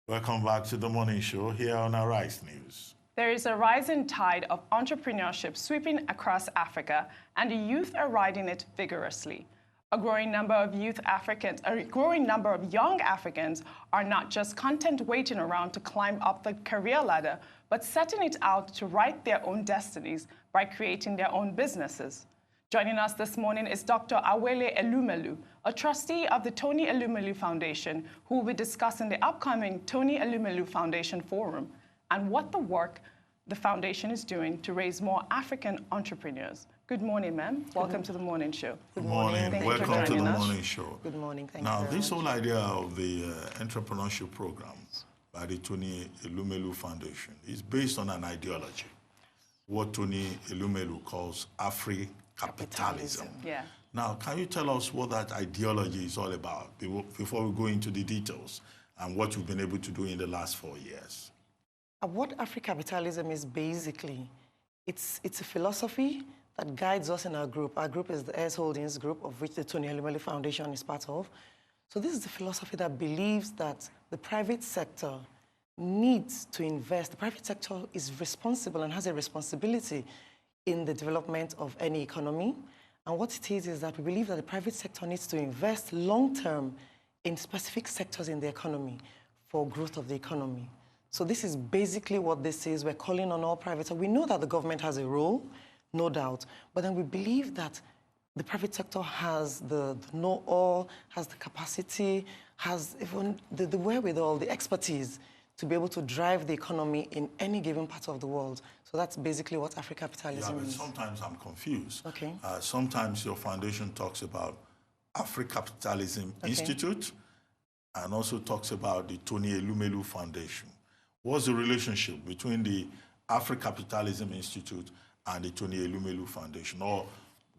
Welcome back to the morning show here on Arise News. There is a rising tide of entrepreneurship sweeping across Africa, and the youth are riding it vigorously. A growing number of young Africans are not just content waiting around to climb up the career ladder, but setting it out to write their own destinies by creating their own businesses. Joining us this morning is Dr. Awele Elumelu, a trustee of the Tony Elumelu Foundation, who will be discussing the upcoming Tony Elumelu Foundation Forum and what the work the foundation is doing to raise more African entrepreneurs. Good morning, ma'am. Welcome to the morning show. Good morning. Welcome to the morning show. Good morning. Thank you. Now, this whole idea of the entrepreneurship program by the Tony Elumelu Foundation is based on an ideology, what Tony Elumelu calls Afri-capitalism. Yeah. Now, can you tell us what that ideology is all about before we go into the details and what you've been able to do in the last 4 years? What Afri-capitalism is basically, it's a philosophy that guides us in our group. Our group is the Heirs Holdings Group, of which the Tony Elumelu Foundation is part of. So this is the philosophy that believes that the private sector needs to invest. The private sector is responsible and has a responsibility in the development of any economy. And what it is that we believe that the private sector needs to invest long-term in specific sectors in the economy for growth of the economy. So this is basically what this is. We're calling on all private sector. We know that the government has a role, no doubt, but then we believe that the private sector has the know-all, has the capacity, has even the wherewithal, the expertise to be able to drive the economy in any given part of the world. So that's basically what Afri-capitalism is. Sometimes I'm confused. Okay. Sometimes your foundation talks about Afri-Capitalism Institute and also talks about the Tony Elumelu Foundation. What's the relationship between the Afri-Capitalism Institute and the Tony Elumelu Foundation? Or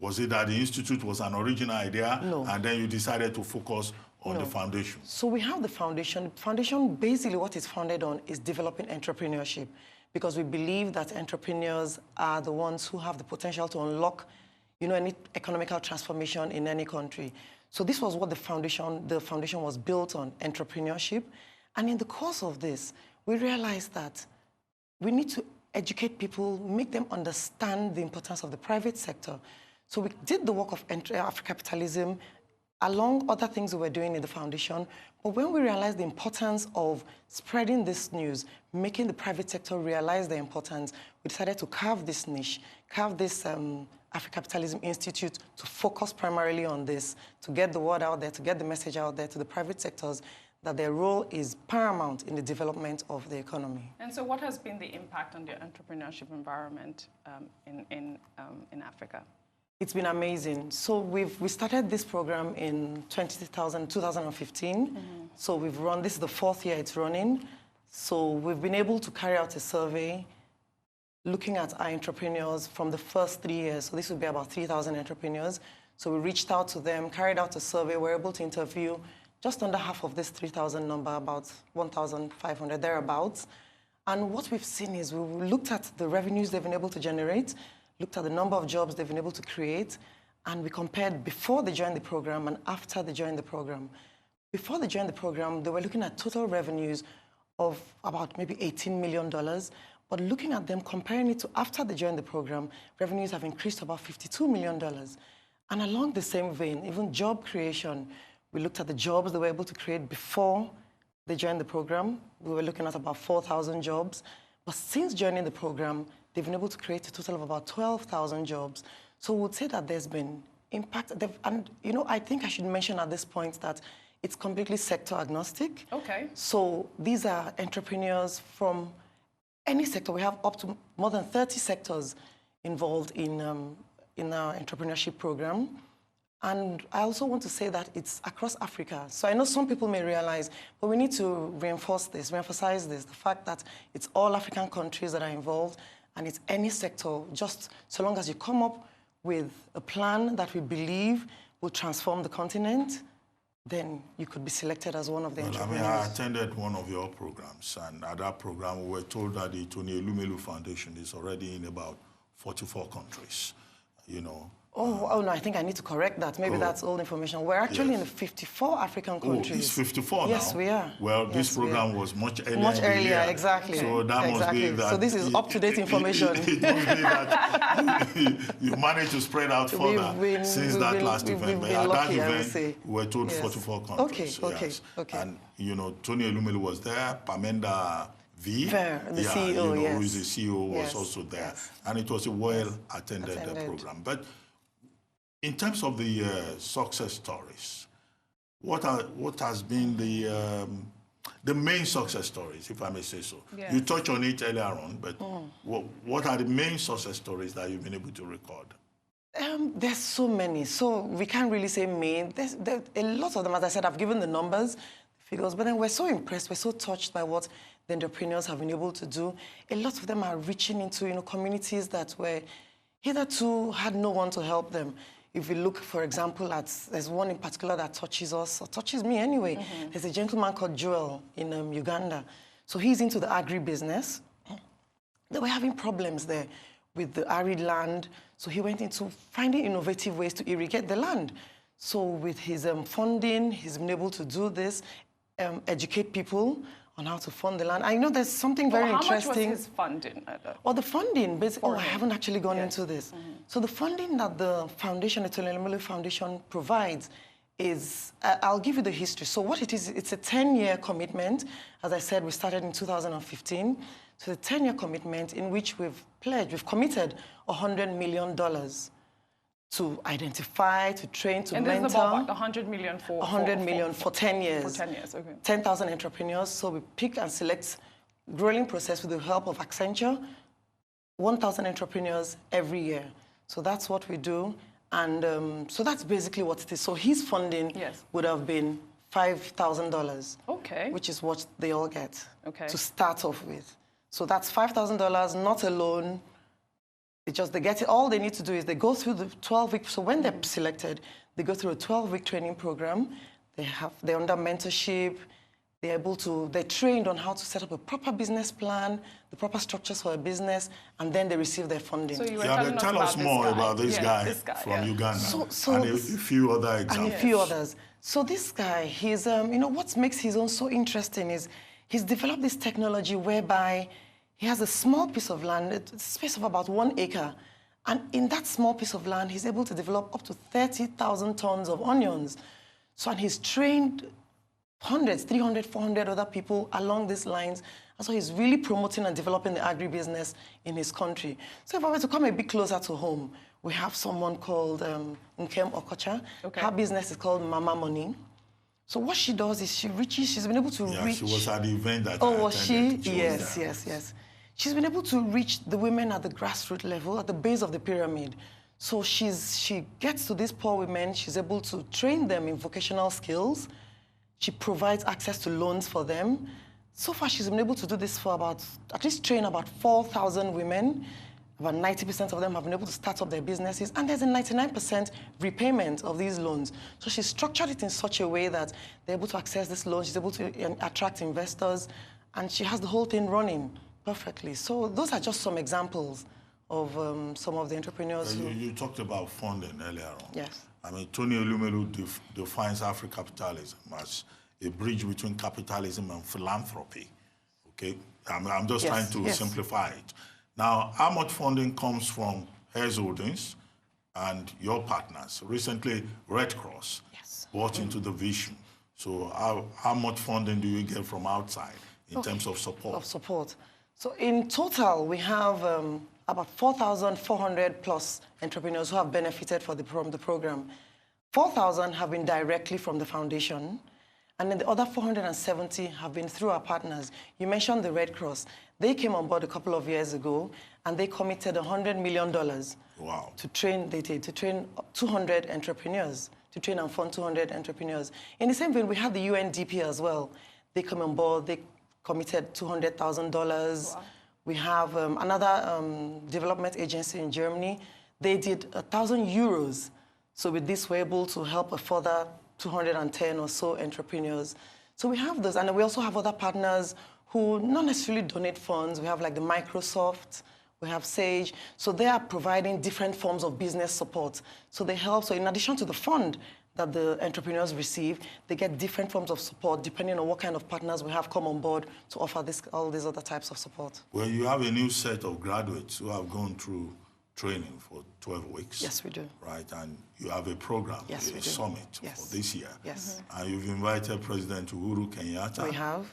was it that the institute was an original idea and then you decided to focus on the foundation? So we have the foundation. Foundation, basically what it's founded on is developing entrepreneurship, because we believe that entrepreneurs are the ones who have the potential to unlock, any economical transformation in any country. So this was what the foundation was built on, entrepreneurship. And in the course of this, we realized that we need to educate people, make them understand the importance of the private sector. So we did the work of Afri-capitalism along other things we were doing in the foundation. But when we realized the importance of spreading this news, making the private sector realize the importance, we decided to carve this niche, carve this Afri-Capitalism Institute to focus primarily on this, to get the word out there, to get the message out there to the private sectors that their role is paramount in the development of the economy. And so what has been the impact on the entrepreneurship environment in Africa? It's been amazing. So we started this program in 2015. So we've run, this is the 4th year it's running. So we've been able to carry out a survey looking at our entrepreneurs from the first 3 years. So this would be about 3,000 entrepreneurs. So we reached out to them, carried out a survey, we're able to interview just under half of this 3,000 number, about 1,500 thereabouts. And what we've seen is we looked at the revenues they've been able to generate, looked at the number of jobs they've been able to create, and we compared before they joined the program and after they joined the program. Before they joined the program, they were looking at total revenues of about maybe $18 million. But looking at them, comparing it to after they joined the program, revenues have increased to about $52 million. And along the same vein, even job creation, we looked at the jobs they were able to create before they joined the program. We were looking at about 4,000 jobs. But since joining the program, they've been able to create a total of about 12,000 jobs. So we would say that there's been impact. And, I think I should mention at this point that it's completely sector agnostic. Okay. So these are entrepreneurs from any sector. We have up to more than 30 sectors involved in our entrepreneurship program. And I also want to say that it's across Africa. So I know some people may realize, but we need to reemphasize this, the fact that it's all African countries that are involved, and it's any sector, just so long as you come up with a plan that we believe will transform the continent, then you could be selected as one of the entrepreneurs. I attended one of your programs, and at that program, we were told that the Tony Elumelu Foundation is already in about 44 countries, Oh, no, I think I need to correct that. Maybe that's old information. We're actually in 54 African countries. It's 54 now? Yes, we are. Well, this program was much earlier. Much earlier, exactly. So that must be that. So this is up-to-date information. It must be that you managed to spread out further since that last event. But at that event, we were told 44 countries. Okay. And, Tony Elumelu was there, Pamenda V, the CEO, who is the CEO, was also there. And it was a well-attended program. But in terms of the success stories, what has been the main success stories, if I may say so? Yes. You touched on it earlier on, but what are the main success stories that you've been able to record? There's so many, so we can't really say main. There's a lot of them, as I said, I've given the numbers, figures, but then we're so impressed, we're so touched by what the entrepreneurs have been able to do. A lot of them are reaching into communities that were hitherto had no one to help them. If we look, for example, there's one in particular that touches us, or touches me anyway. There's a gentleman called Joel in Uganda. So he's into the agri-business. They were having problems there with the arid land. So he went into finding innovative ways to irrigate the land. So with his funding, he's been able to do this, educate people on how to fund the land. I know there's something very interesting. How much was his funding? Well, the funding, basically, I haven't actually gone into this. So the funding that the foundation, the Awele Elumelu Foundation, provides is, I'll give you the history. So what it is, it's a 10-year commitment. As I said, we started in 2015. So the 10-year commitment in which we've committed $100 million to identify, to train, to mentor. And this is about $100 million for... $100 million for 10 years. For 10 years, okay. 10,000 entrepreneurs. So we pick and select growing process with the help of Accenture, 1,000 entrepreneurs every year. So that's what we do. And so that's basically what it is. So his funding would have been $5,000. Okay. Which is what they all get to start off with. So that's $5,000, not a loan. It's just they get it. All they need to do is they go through the 12-week. So when they're selected, they go through a 12-week training program. They're under mentorship. They're trained on how to set up a proper business plan, the proper structures for a business, and then they receive their funding. So tell us more about this guy from Uganda and a few other examples. And a few others. So this guy, he's, what makes his own so interesting is he's developed this technology whereby he has a small piece of land, a space of about 1 acre. And in that small piece of land, he's able to develop up to 30,000 tons of onions. So, and he's trained hundreds, 300, 400 other people along these lines. And so he's really promoting and developing the agribusiness in his country. So if I were to come a bit closer to home, we have someone called Nkem Okocha. Her business is called Mama Money. So what she does is she's been able to reach... she was at the event that was she? Yes. She's been able to reach the women at the grassroots level, at the base of the pyramid. So she gets to these poor women, she's able to train them in vocational skills. She provides access to loans for them. So far, she's been able to do this for at least train about 4,000 women. About 90% of them have been able to start up their businesses, and there's a 99% repayment of these loans. So she's structured it in such a way that they're able to access this loan, she's able to attract investors, and she has the whole thing running perfectly. So those are just some examples of some of the entrepreneurs you talked about funding earlier on. Yes. I mean, Tony Elumelu defines Afro-capitalism as a bridge between capitalism and philanthropy. Okay? I'm just trying to simplify it. Now, how much funding comes from Heirs Holdings and your partners? Recently, Red Cross bought into the vision. So how much funding do you get from outside in terms of support? So in total, we have about 4,400 plus entrepreneurs who have benefited from the program. 4,000 have been directly from the foundation, and then the other 470 have been through our partners. You mentioned the Red Cross. They came on board a couple of years ago, and they committed $100 million to train 200 entrepreneurs, to train and fund 200 entrepreneurs. In the same vein, we had the UNDP as well. They come on board, they committed $200,000. Wow. We have another development agency in Germany. They did 1,000 euros. So with this, we're able to help a further 210 or so entrepreneurs. So we have those, and we also have other partners who not necessarily donate funds. We have like the Microsoft, we have Sage. So they are providing different forms of business support. So they help. So in addition to the fund that the entrepreneurs receive, they get different forms of support depending on what kind of partners we have come on board to offer all these other types of support. Well, you have a new set of graduates who have gone through training for 12 weeks. Yes, we do. Right, and you have a program, yes, a summit for this year. Yes. And you've invited President Uhuru Kenyatta. We have.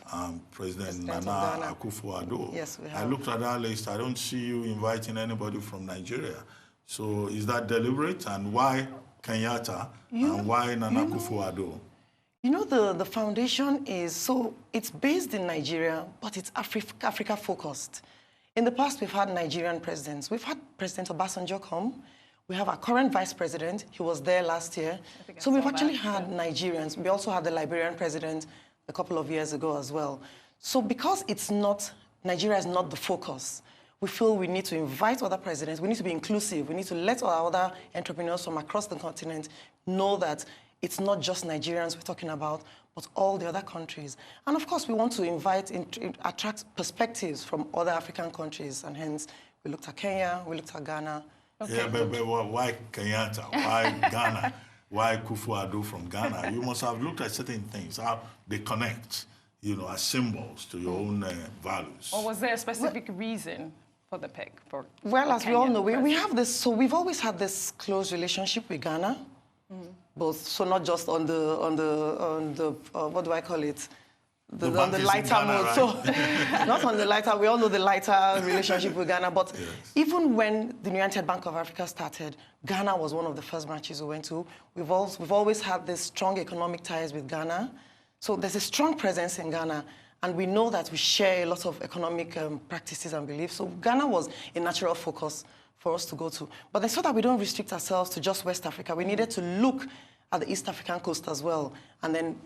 President Nana Akufo-Addo. Yes, we have. I looked at that list. I don't see you inviting anybody from Nigeria. So is that deliberate? And why Kenyatta and why Nana Akufo-Addo? You know, the foundation it's based in Nigeria, but it's Africa focused. In the past, we've had Nigerian presidents. We've had President Obasanjo come. We have our current vice president. He was there last year. So we've actually had Nigerians. We also had the Liberian president a couple of years ago as well. So because Nigeria is not the focus, we feel we need to invite other presidents. We need to be inclusive. We need to let our other entrepreneurs from across the continent know that it's not just Nigerians we're talking about, but all the other countries. And of course, we want to attract perspectives from other African countries. And hence, we looked at Kenya, we looked at Ghana. Okay. Yeah, but why Kenyatta? Why Ghana? Why Akufo-Addo from Ghana? You must have looked at certain things, how they connect, you know, as symbols to your own values. Or was there a specific reason for the pick? Well, as we all know, we have this, so we've always had this close relationship with Ghana. Both, so not just on the what do I call it? On the lighter mode. Right? So not on the lighter. We all know the lighter relationship with Ghana. But even when the United Bank of Africa started, Ghana was one of the first branches we went to. We've always had this strong economic ties with Ghana. So there's a strong presence in Ghana. And we know that we share a lot of economic practices and beliefs. So Ghana was a natural focus for us to go to. But then so that we don't restrict ourselves to just West Africa, we needed to look at the East African coast as well. And then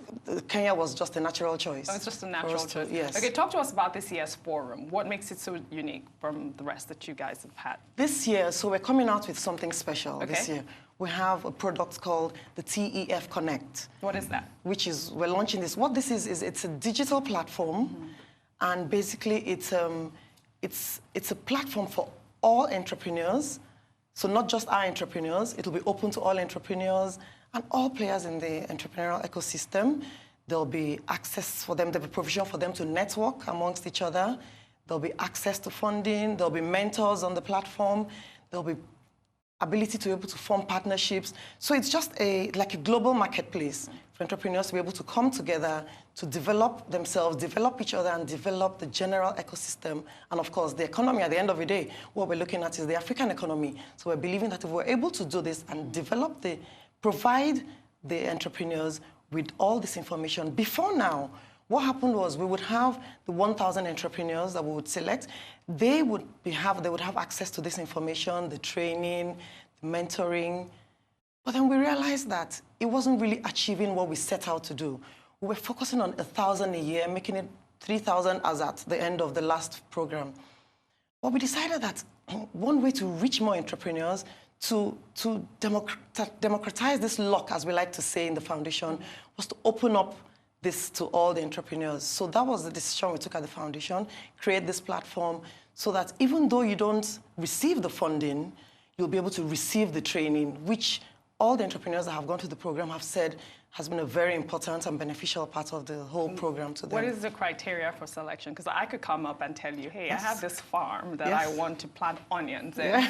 Kenya was just a natural choice. Oh, it's just a natural choice. Yes. Okay, talk to us about this year's forum. What makes it so unique from the rest that you guys have had? This year, so we're coming out with something special this year. We have a product called the TEF Connect. What is that? We're launching this. What this is it's a digital platform. And basically it's a platform for all entrepreneurs. So not just our entrepreneurs, it'll be open to all entrepreneurs and all players in the entrepreneurial ecosystem. There'll be access for them, there'll be provision for them to network amongst each other. There'll be access to funding, there'll be mentors on the platform, there'll be ability to be able to form partnerships. So it's just like a global marketplace for entrepreneurs to be able to come together to develop themselves, develop each other, and develop the general ecosystem. And of course, the economy, at the end of the day, what we're looking at is the African economy. So we're believing that if we're able to do this and provide the entrepreneurs with all this information. Before now, what happened was we would have the 1,000 entrepreneurs that we would select. They would have access to this information, the training, the mentoring. But then we realized that it wasn't really achieving what we set out to do. We were focusing on 1,000 a year, making it 3,000 as at the end of the last program. But we decided that one way to reach more entrepreneurs, to democratize this luck, as we like to say in the foundation, was to open up this to all the entrepreneurs. So that was the decision we took at the foundation, create this platform so that even though you don't receive the funding, you'll be able to receive the training, which all the entrepreneurs that have gone through the program have said has been a very important and beneficial part of the whole program to them. What is the criteria for selection? Because I could come up and tell you, hey, I have this farm that I want to plant onions in.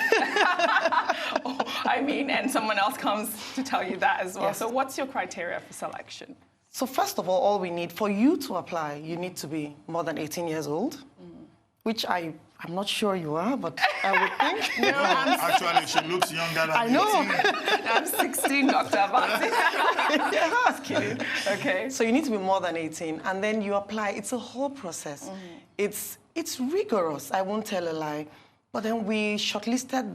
And someone else comes to tell you that as well. So what's your criteria for selection? So first of all we need, for you to apply, you need to be more than 18 years old, which I'm not sure you are, but I would think. No, actually, she looks younger than I know. 18. I'm 16, Dr. Abati. Just kidding. Okay. So you need to be more than 18, and then you apply. It's a whole process. It's rigorous, I won't tell a lie. But then we shortlisted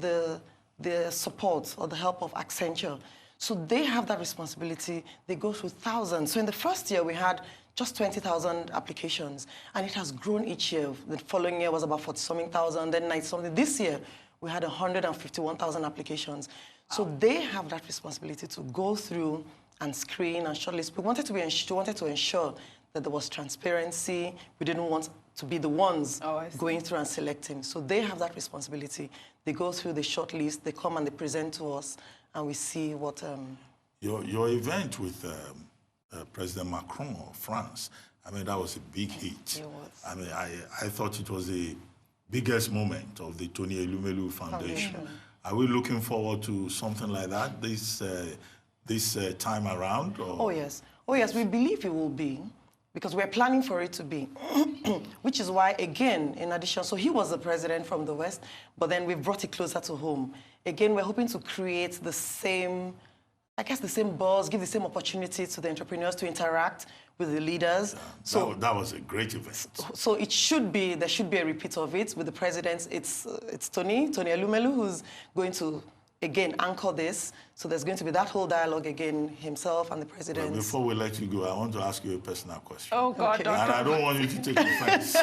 the support or the help of Accenture. So they have that responsibility. They go through thousands. So in the first year, we had just 20,000 applications, and it has grown each year. The following year was about 40-something thousand, then 90-something. This year, we had 151,000 applications. So they have that responsibility to go through and screen and shortlist. We wanted to ensure that there was transparency. We didn't want to be the ones Oh, I see. going through and selecting. So they have that responsibility. They go through the shortlist, they come and they present to us, and we see what... Your event with President Macron of France, I mean, that was a big hit. It was. I mean, I thought it was the biggest moment of the Awele Elumelu Foundation. Are we looking forward to something like that this time around? Or? Oh, yes. Oh, yes, we believe it will be, because we're planning for it to be, which is why, again, in addition, so he was the president from the West, but then we've brought it closer to home. Again, we're hoping to create the same, I guess, the same buzz, give the same opportunity to the entrepreneurs to interact with the leaders. Yeah, so that was a great event. So it should be, there should be a repeat of it with the presidents. It's Tony Elumelu, who's going to, again, anchor this. So there's going to be that whole dialogue again, himself and the presidents. Well, before we let you go, I want to ask you a personal question. Oh, God, Okay. Doctor. And I don't want you to take offense.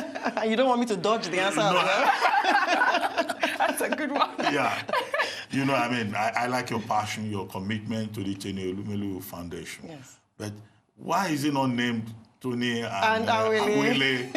You don't want me to dodge the answer as well? That's a good one. Yeah. You know, I mean, I like your passion, your commitment to the Awele Elumelu Foundation. Yes. But why is it not named Tony and Awele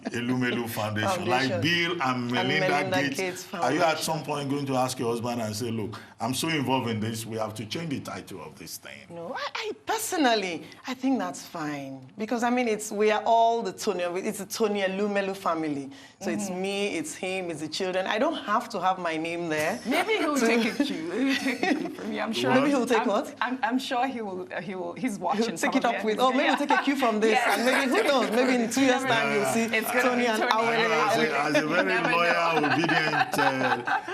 Elumelu Foundation? Like Bill and Melinda Gates. Are you at some point going to ask your husband and say, look, I'm so involved in this, we have to change the title of this thing? No, I personally, I think that's fine. Because, I mean, we are all it's the Tony Elumelu family. So it's me, it's him, it's the children. I don't have to have my name there. Maybe he'll take a cue. He'll take a cue from you. I'm sure. Maybe he'll take what? I'm sure he will. He's watching. He'll take it up with, maybe he'll take a cue from this. Yeah. And maybe, who knows, maybe in 2 years' time you'll see It's gonna Tony be and Tony. Awele. As a very never loyal, obedient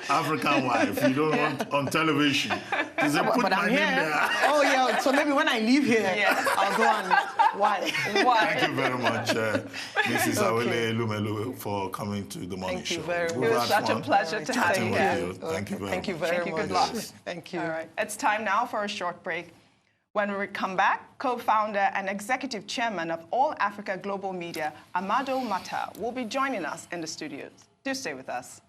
African wife, you don't want on television. They say, put But my I'm name here. there. Oh, yeah, so maybe when I leave here, I'll go and, why? Thank you very much, Mrs. Awele Elumelu, for coming to the morning Thank you show. very We've It was had such a fun pleasure to have chatting you with here. you. Thank you very much. Thank you very Thank you. much. Good luck. Thank you. All right. It's time now for a short break. When we come back, co-founder and executive chairman of All Africa Global Media, Amado Mata, will be joining us in the studios. Do stay with us.